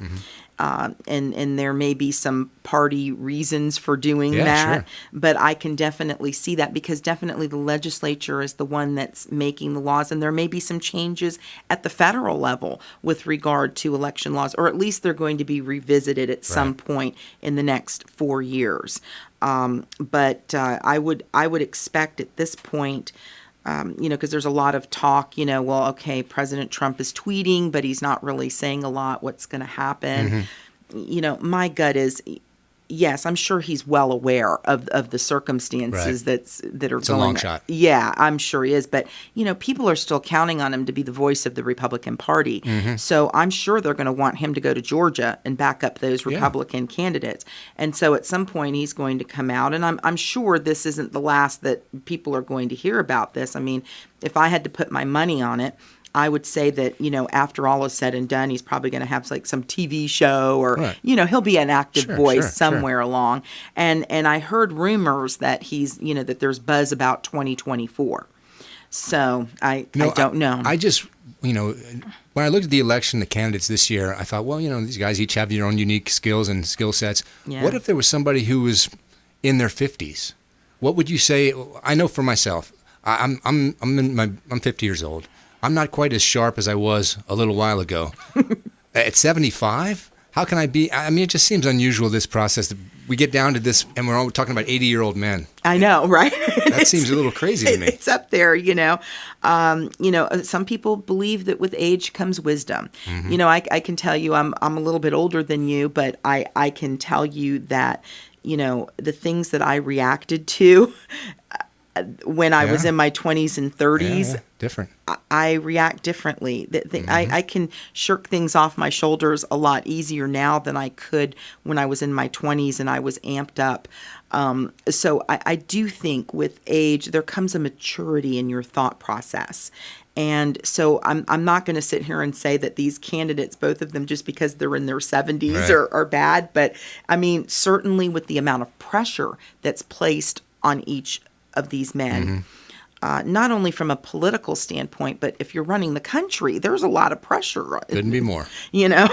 And there may be some party reasons for doing that. Sure. But I can definitely see that, because definitely the legislature is the one that's making the laws. And there may be some changes at the federal level with regard to election laws, or at least they're going to be revisited at some point in the next 4 years. But I would expect at this point, because there's a lot of talk, President Trump is tweeting, but he's not really saying a lot what's going to happen. My gut is, yes, I'm sure he's well aware of the circumstances that are it's going. A long shot. Yeah, I'm sure he is. But, people are still counting on him to be the voice of the Republican Party. So I'm sure they're going to want him to go to Georgia and back up those Republican candidates. And so at some point he's going to come out. And I'm sure this isn't the last that people are going to hear about this. I mean, if I had to put my money on it, I would say that, after all is said and done, he's probably going to have like some TV show or, he'll be an active voice somewhere along. And I heard rumors that he's, that there's buzz about 2024. So I don't know. I just, when I looked at the election, the candidates this year, I thought, well, these guys each have their own unique skills and skill sets. Yeah. What if there was somebody who was in their 50s? What would you say? I know for myself, I'm 50 years old. I'm not quite as sharp as I was a little while ago. At 75, how can I be? I mean, it just seems unusual, this process. We get down to this, and we're all talking about 80-year-old men. I know, right? That seems a little crazy to me. It's up there, some people believe that with age comes wisdom. Mm-hmm. I can tell you I'm a little bit older than you, but I can tell you that, the things that I reacted to when I was in my 20s and 30s, different. I react differently. I can shirk things off my shoulders a lot easier now than I could when I was in my 20s and I was amped up. So I do think with age, there comes a maturity in your thought process. And so I'm not going to sit here and say that these candidates, both of them, just because they're in their 70s are bad. But I mean, certainly with the amount of pressure that's placed on each of these men, not only from a political standpoint, but if you're running the country, there's a lot of pressure. Couldn't be more.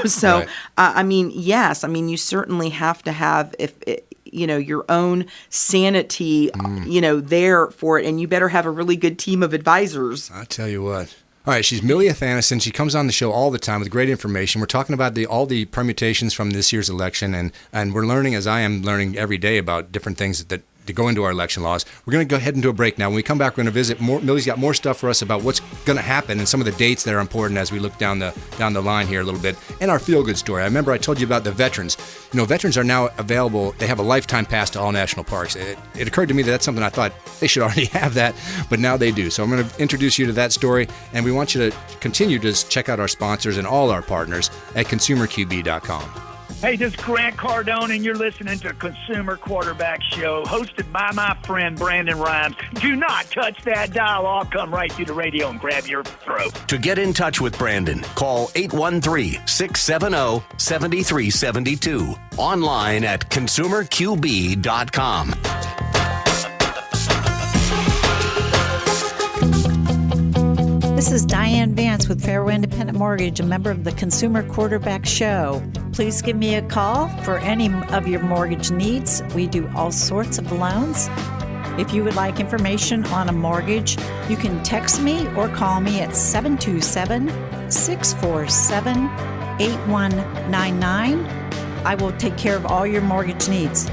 So, yes, you certainly have to have, your own sanity, there for it. And you better have a really good team of advisors. I'll tell you what. All right, she's Millie Athanason. She comes on the show all the time with great information. We're talking about all the permutations from this year's election, and we're learning, as I am learning every day, about different things that to go into our election laws. We're going to go ahead into a break now. When we come back, we're going to visit more. Millie's got more stuff for us about what's going to happen and some of the dates that are important as we look down the line here a little bit. And our feel-good story. I remember I told you about the veterans. Veterans are now available. They have a lifetime pass to all national parks. It occurred to me that that's something I thought they should already have that, but now they do. So I'm going to introduce you to that story, and we want you to continue to check out our sponsors and all our partners at consumerqb.com. Hey, this is Grant Cardone, and you're listening to Consumer Quarterback Show, hosted by my friend Brandon Rhymes. Do not touch that dial. I'll come right through the radio and grab your throat. To get in touch with Brandon, call 813-670-7372. Online at consumerqb.com. This is Diane Vance with Fairway Independent Mortgage, a member of the Consumer Quarterback Show. Please give me a call for any of your mortgage needs. We do all sorts of loans. If you would like information on a mortgage, you can text me or call me at 727-647-8199. I will take care of all your mortgage needs.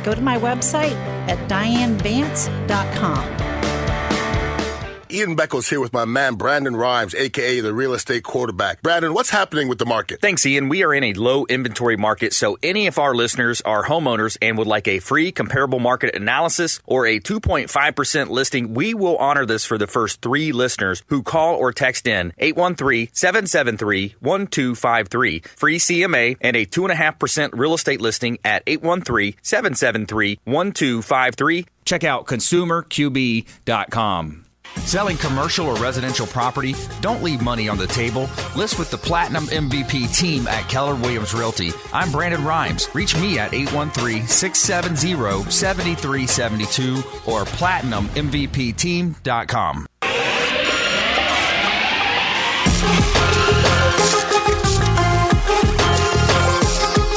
Go to my website at dianevance.com. Ian Beckles here with my man Brandon Rhymes, a.k.a. the real estate quarterback. Brandon, what's happening with the market? Thanks, Ian. We are in a low inventory market, so any of our listeners are homeowners and would like a free comparable market analysis or a 2.5% listing, we will honor this for the first 3 listeners who call or text in 813-773-1253. Free CMA and a 2.5% real estate listing at 813-773-1253. Check out consumerqb.com. Selling commercial or residential property? Don't leave money on the table. List with the Platinum MVP team at Keller Williams Realty. I'm Brandon Rhymes. Reach me at 813-670-7372 or platinummvpteam.com.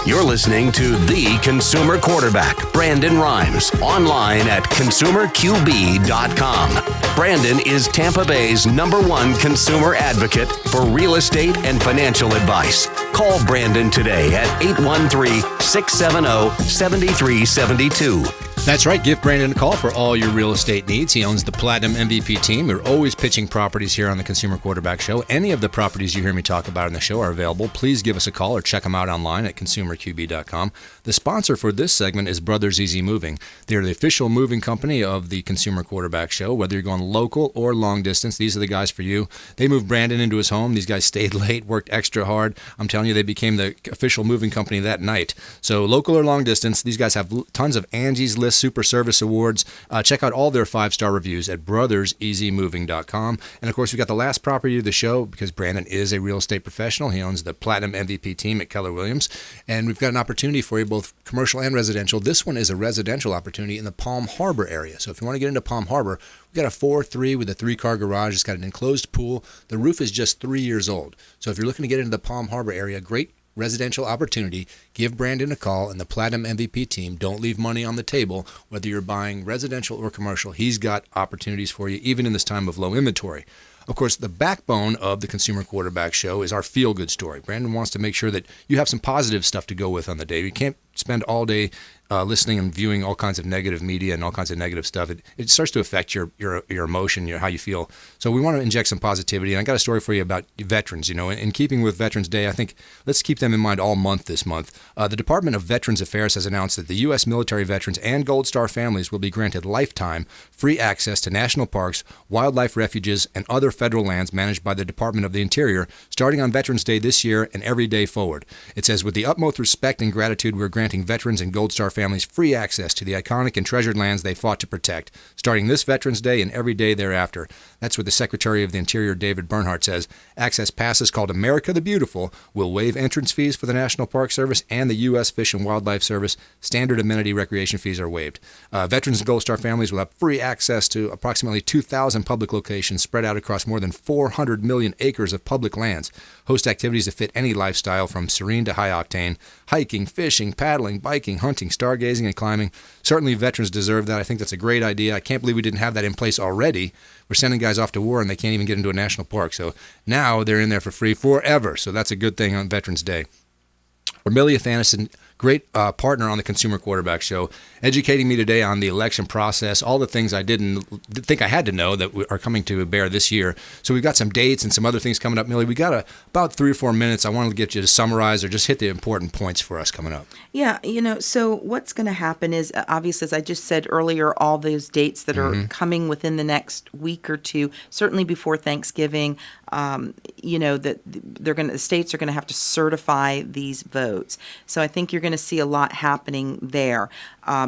You're listening to The Consumer Quarterback, Brandon Rhymes, online at consumerqb.com. Brandon is Tampa Bay's #1 consumer advocate for real estate and financial advice. Call Brandon today at 813-670-7372. That's right. Give Brandon a call for all your real estate needs. He owns the Platinum MVP team. We're always pitching properties here on the Consumer Quarterback Show. Any of the properties you hear me talk about in the show are available. Please give us a call or check them out online at consumerqb.com. The sponsor for this segment is Brothers Easy Moving. They're the official moving company of the Consumer Quarterback Show. Whether you're going local or long distance, these are the guys for you. They moved Brandon into his home. These guys stayed late, worked extra hard. I'm telling you, they became the official moving company that night. So local or long distance, these guys have tons of Angie's List List Super Service Awards. Check out all their 5-star reviews at brotherseasymoving.com. And of course, we've got the last property of the show because Brandon is a real estate professional. He owns the Platinum MVP team at Keller Williams. And we've got an opportunity for you, both commercial and residential. This one is a residential opportunity in the Palm Harbor area. So if you want to get into Palm Harbor, we've got a 4-3 with a 3-car garage. It's got an enclosed pool. The roof is just 3 years old. So if you're looking to get into the Palm Harbor area, great residential opportunity. Give Brandon a call and the Platinum MVP team. Don't leave money on the table, whether you're buying residential or commercial. He's got opportunities for you, even in this time of low inventory. Of course, the backbone of the Consumer Quarterback Show is our feel-good story. Brandon wants to make sure that you have some positive stuff to go with on the day. You can't spend all day listening and viewing all kinds of negative media and all kinds of negative stuff. It starts to affect your emotion, how you feel. So we want to inject some positivity. And I got a story for you about veterans. In keeping with Veterans Day, I think let's keep them in mind all month this month. The Department of Veterans Affairs has announced that the U.S. military veterans and Gold Star families will be granted lifetime free access to national parks, wildlife refuges, and other federal lands managed by the Department of the Interior starting on Veterans Day this year and every day forward. It says, with the utmost respect and gratitude, we're granting veterans and Gold Star families free access to the iconic and treasured lands they fought to protect, starting this Veterans Day and every day thereafter. That's what the Secretary of the Interior, David Bernhardt, says. Access passes called America the Beautiful will waive entrance fees for the National Park Service and the U.S. Fish and Wildlife Service. Standard amenity recreation fees are waived. Veterans and Gold Star families will have free access to approximately 2,000 public locations spread out across more than 400 million acres of public lands. Host activities that fit any lifestyle from serene to high octane. Hiking, fishing, paddling, biking, hunting, stargazing, and climbing. Certainly veterans deserve that. I think that's a great idea. I can't believe we didn't have that in place already. We're sending guys off to war and they can't even get into a national park. So now they're in there for free forever. So that's a good thing on Veterans Day. Millie Athanason, great partner on the Consumer Quarterback Show, educating me today on the election process, all the things I didn't think I had to know that are coming to bear this year. So we've got some dates and some other things coming up. Millie, we got about 3 or 4 minutes. I wanted to get you to summarize or just hit the important points for us coming up. Yeah, so what's going to happen is, obviously, as I just said earlier, all those dates that are coming within the next week or two, certainly before Thanksgiving, that the states are going to have to certify these votes. So I think you're going to see a lot happening there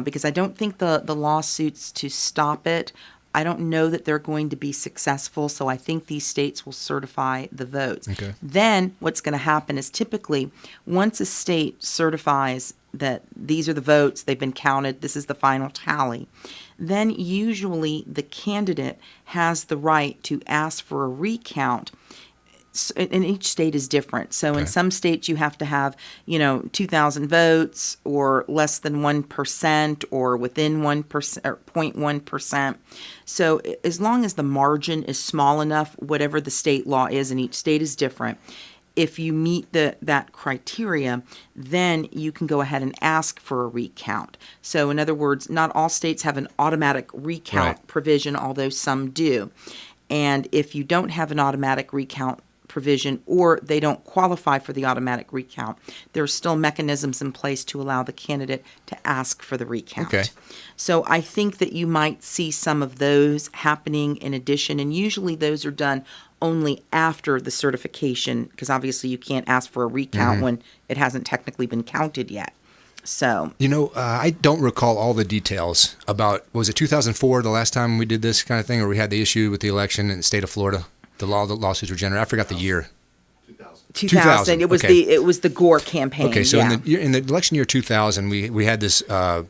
because I don't think the lawsuits to stop it, I don't know that they're going to be successful. So I think these states will certify the votes. Okay. Then what's going to happen is typically once a state certifies that these are the votes, they've been counted, this is the final tally, then usually the candidate has the right to ask for a recount. And each state is different. So in some states you have to have, 2,000 votes or less than 1% or within 1% or 0.1%. So as long as the margin is small enough, whatever the state law is, and each state is different, if you meet that criteria, then you can go ahead and ask for a recount. So in other words, not all states have an automatic recount provision, although some do. And if you don't have an automatic recount provision or they don't qualify for the automatic recount, there are still mechanisms in place to allow the candidate to ask for the recount. Okay. So I think that you might see some of those happening in addition, and usually those are done only after the certification, because obviously you can't ask for a recount when it hasn't technically been counted yet. So I don't recall all the details about, was it 2004 the last time we did this kind of thing, or we had the issue with the election in the state of Florida? The lawsuits were generated. I forgot the year. 2000. It was the Gore campaign. Okay, so in the election year 2000, we had this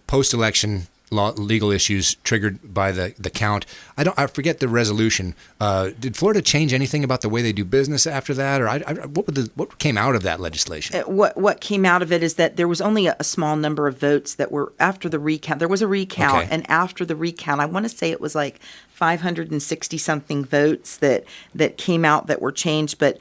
post-election legal issues triggered by the count. I forget the resolution. Did Florida change anything about the way they do business after that, or what came out of that legislation? What came out of it is that there was only a small number of votes that were after the recount. There was a recount, and after the recount, I want to say it was like 560 something votes that came out that were changed, but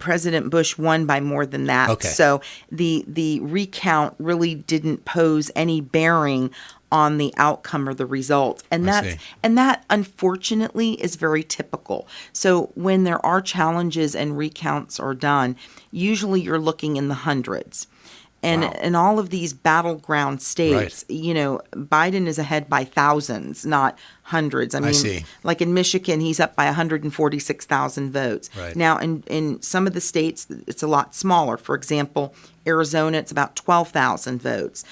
President Bush won by more than that. Okay. So the recount really didn't pose any bearing on the outcome or the result. And that unfortunately is very typical. So when there are challenges and recounts are done, usually you're looking in the hundreds. And in all of these battleground states, Biden is ahead by thousands, not hundreds. I mean, like in Michigan, he's up by 146,000 votes. Right. Now, in some of the states, it's a lot smaller. For example, Arizona, it's about 12,000 votes.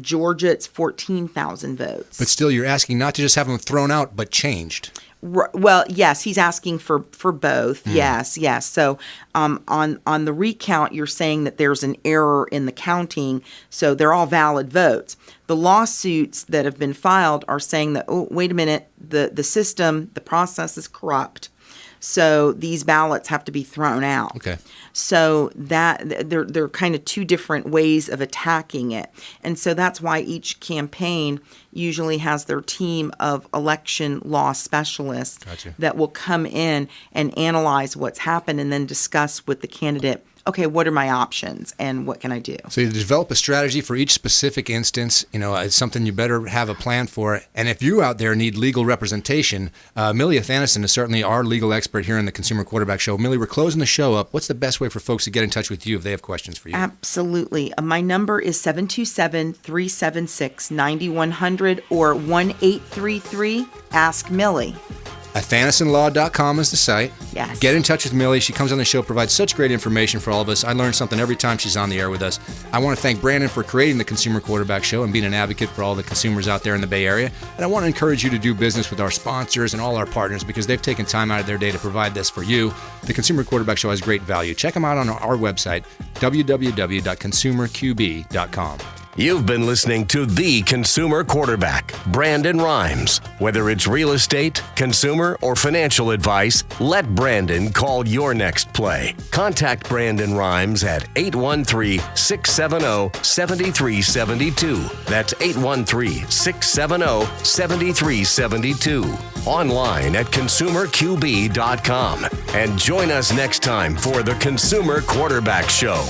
Georgia, it's 14,000 votes. But still, you're asking not to just have them thrown out, but changed. Well, yes, he's asking for both. Yes. So on the recount, you're saying that there's an error in the counting, so they're all valid votes. The lawsuits that have been filed are saying that, oh, wait a minute, the system, the process is corrupt. So these ballots have to be thrown out. Okay. So that they're kind of two different ways of attacking it. And so that's why each campaign usually has their team of election law specialists that will come in and analyze what's happened and then discuss with the candidate, okay, what are my options and what can I do? So you develop a strategy for each specific instance. It's something you better have a plan for. And if you out there need legal representation, Millie Athanason is certainly our legal expert here in the Consumer Quarterback Show. Millie, we're closing the show up. What's the best way for folks to get in touch with you if they have questions for you? Absolutely. My number is 727-376-9100 or 1-833-ASK Millie. Athanasonlaw.com is the site. Yes. Get in touch with Millie. She comes on the show, provides such great information for all of us. I learn something every time she's on the air with us. I want to thank Brandon for creating the Consumer Quarterback Show and being an advocate for all the consumers out there in the Bay Area. And I want to encourage you to do business with our sponsors and all our partners because they've taken time out of their day to provide this for you. The Consumer Quarterback Show has great value. Check them out on our website, www.consumerqb.com. You've been listening to The Consumer Quarterback, Brandon Rhymes. Whether it's real estate, consumer, or financial advice, let Brandon call your next play. Contact Brandon Rhymes at 813-670-7372. That's 813-670-7372. Online at consumerqb.com. And join us next time for The Consumer Quarterback Show.